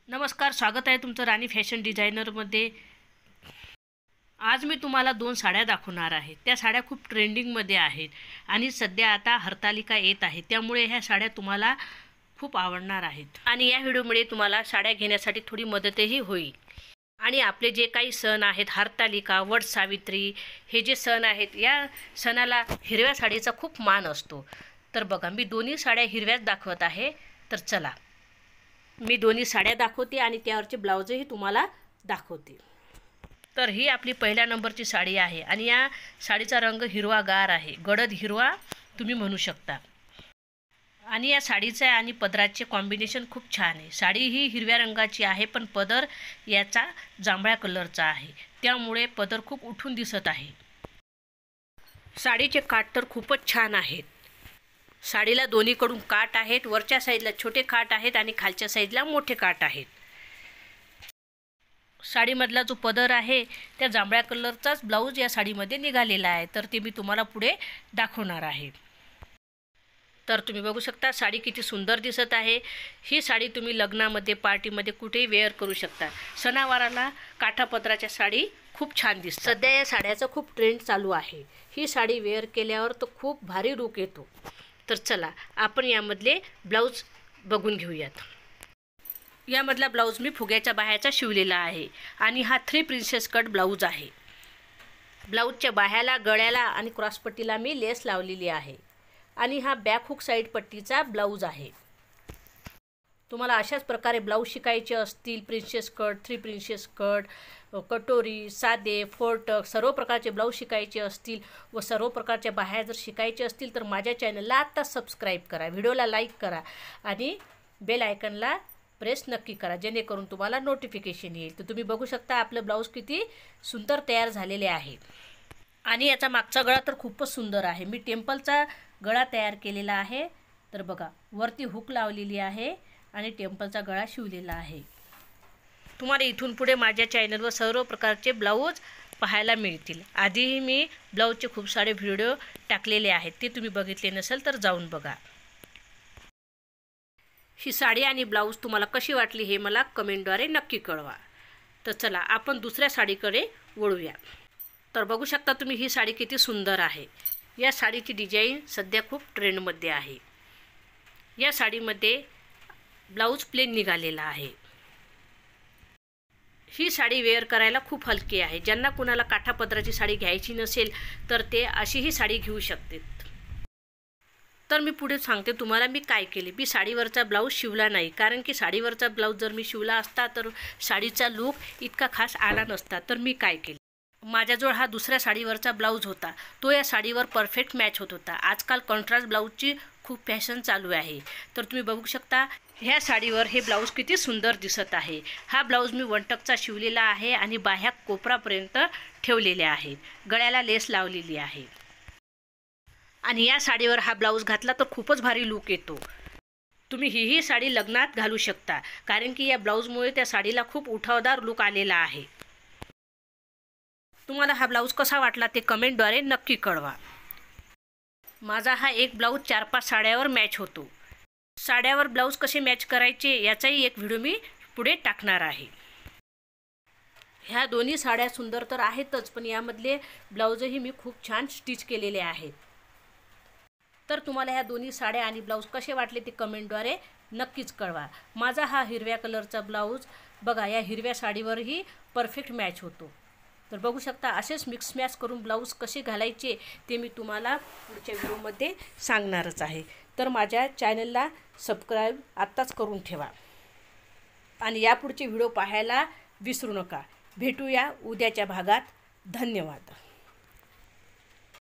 नमस्कार, स्वागत आहे तुमचं राणी फॅशन डिझायनरमध्ये। आज मी तुम्हाला 2 साड्या दाखवणार आहे। त्या साड्या खूप ट्रेंडिंगमध्ये आहेत आणि सध्या आता हरतालिका येत आहे, त्यामुळे ह्या साड्या तुम्हाला खूप आवडणार आहेत आणि या व्हिडिओमुळे तुम्हाला साड्या घेण्यासाठी थोडी मदतही होईल। आणि आपले जे काही सण आहेत, हरतालिका, वटसावित्री, हे जे सण आहेत, या सणाला हिरव्या साडीचा खूप मान असतो। तर बघा, मी दोन्ही साड्या हिरव्याच दाखवत आहे। तर चला, मी दोन्ही साड्या दाखवते आणि त्यावरचे ब्लाउजही तुम्हाला दाखवते। तर ही आपली पहिल्या नंबरची साडी आहे आणि या साडीचा रंग हिरवागार आहे, गडद हिरवा तुम्ही म्हणू शकता। आणि या साडीचे आणि पदराचे कॉम्बिनेशन खूप छान आहे। साडी ही हिरव्या रंगाची आहे, पण पदर याचा जांभळ्या कलरचा आहे, त्यामुळे पदर खूप उठून दिसत आहे। साडीचे काठ तर खूपच छान आहेत। साडीला दोन्हीकडून काठ आहेत, वरच्या साईडला छोटे काठ आहेत आणि खालच्या साईडला मोठे काठ आहेत। साडीमधला जो पदर आहे त्या जांभळ्या कलरचाच ब्लाऊज या साडीमध्ये निघालेला आहे, तर ते मी तुम्हाला पुढे दाखवणार आहे। तर तुम्ही बघू शकता साडी किती सुंदर दिसत आहे। ही साडी तुम्ही लग्नामध्ये, पार्टीमध्ये कुठेही वेअर करू शकता। सणावाराला काठापदराच्या साडी खूप छान दिसतात। सध्या या साड्याचा खूप ट्रेंड चालू आहे। ही साडी वेअर केल्यावर तो खूप भारी लूक येतो। तर चला, आपण यामधले ब्लाऊज बघून घेऊयात। यामधला ब्लाऊज मी फुग्याच्या बाह्याचा शिवलेला आहे आणि हा 3 प्रिन्सेस कट ब्लाऊज आहे। ब्लाऊजच्या बाह्याला, गळ्याला आणि क्रॉसपट्टीला मी लेस लावलेली आहे आणि हा बॅक हुक साईड पट्टीचा ब्लाऊज आहे। तुम्हाला अशाच प्रकारे ब्लाऊज शिकायचे असतील, प्रिन्सेस कट, 3 प्रिन्सेस कट, कटोरी, साधे, फोरटक, सर्व प्रकारचे ब्लाऊज शिकायचे असतील व सर्व प्रकारच्या बाह्या जर शिकायचे असतील तर माझ्या चॅनलला आत्ता सबस्क्राईब करा, व्हिडिओला लाईक करा आणि बेल आयकनला प्रेस नक्की करा, जेणेकरून तुम्हाला नोटिफिकेशन येईल। तर तुम्ही बघू शकता आपलं ब्लाऊज किती सुंदर तयार झालेले आहे आणि याचा मागचा गळा तर खूपच सुंदर आहे। मी टेम्पलचा गळा तयार केलेला आहे। तर बघा, वरती हुक लावलेली आहे आणि टेम्पलचा गळा शिवलेला आहे। तुम्हाला इथून पुढे माझ्या चॅनलवर सर्व प्रकारचे ब्लाऊज पाहायला मिळतील। आधीही मी ब्लाऊजचे खूप सारे व्हिडिओ टाकलेले आहेत, ते तुम्ही बघितले नसेल तर जाऊन बघा। ही साडी आणि ब्लाऊज तुम्हाला कशी वाटली हे मला कमेंटद्वारे नक्की कळवा। तर चला, आपण दुसऱ्या साडीकडे वळूया। तर बघू शकता तुम्ही ही साडी किती सुंदर आहे। या साडीची डिझाईन सध्या खूप ट्रेंडमध्ये आहे। या साडीमध्ये ब्लाऊज प्लेन निघालेला आहे। ही साडी वेअर करायला खूप हलकी आहे। ज्यांना कुणाला काठापदराची साडी घ्यायची नसेल तर ते अशीही साडी घेऊ शकतात। तर मी पुढे सांगते तुम्हाला मी काय केले। मी साडीवरचा ब्लाऊज शिवला नाही, कारण की साडीवरचा ब्लाऊज जर मी शिवला असता तर साडीचा लूक इतका खास आला नसता। तर मी काय केले, माझ्याजवळ हा दुसऱ्या साडीवरचा ब्लाऊज होता, तो या साडीवर परफेक्ट मॅच होत होता। आजकाल कॉन्ट्रास्ट ब्लाऊजची खूप फॅशन चालू आहे। तर तुम्ही बघू शकता ह्या साडीवर हे ब्लाऊज किती सुंदर दिसत आहे। हा ब्लाऊज मी 1 टक्सचा शिवलेला आहे आणि बाह्या कोपरापर्यंत ठेवलेले आहेत, गळ्याला लेस लावलेली आहे आणि या साडीवर हा ब्लाऊज घातला तर खूपच भारी लूक येतो। तुम्ही ही साडी लग्नात घालू शकता, कारण की या ब्लाऊजमुळे त्या साडीला खूप उठावदार लूक आलेला आहे। तुम्हाला हा ब्लाऊज कसा वाटला ते कमेंटद्वारे नक्की कळवा। माझा हा एक ब्लाऊज 4-5 साड्यावर मॅच होतो। साड्यावर ब्लाऊज कसे मॅच करायचे याचाही एक व्हिडिओ मी पुढे टाकणार आहे। ह्या दोन्ही साड्या सुंदर तर आहेतच, पण यामधले ब्लाऊजही मी खूप छान स्टिच केलेले आहेत। तर तुम्हाला ह्या दोन्ही साड्या आणि ब्लाऊज कसे वाटले ते कमेंटद्वारे नक्कीच कळवा। माझा हा हिरव्या कलरचा ब्लाऊज बघा, या हिरव्या साडीवरही परफेक्ट मॅच होतो। तर बघू शकता असेच मिक्स मॅच करून ब्लाऊज कसे घालायचे ते मी तुम्हाला पुढच्या व्हिडिओमध्ये सांगणारच आहे। तर माझ्या चॅनलला सबस्क्राईब आत्ताच करून ठेवा आणि यापुढचे व्हिडिओ पाहायला विसरू नका। भेटूया उद्याच्या भागात। धन्यवाद।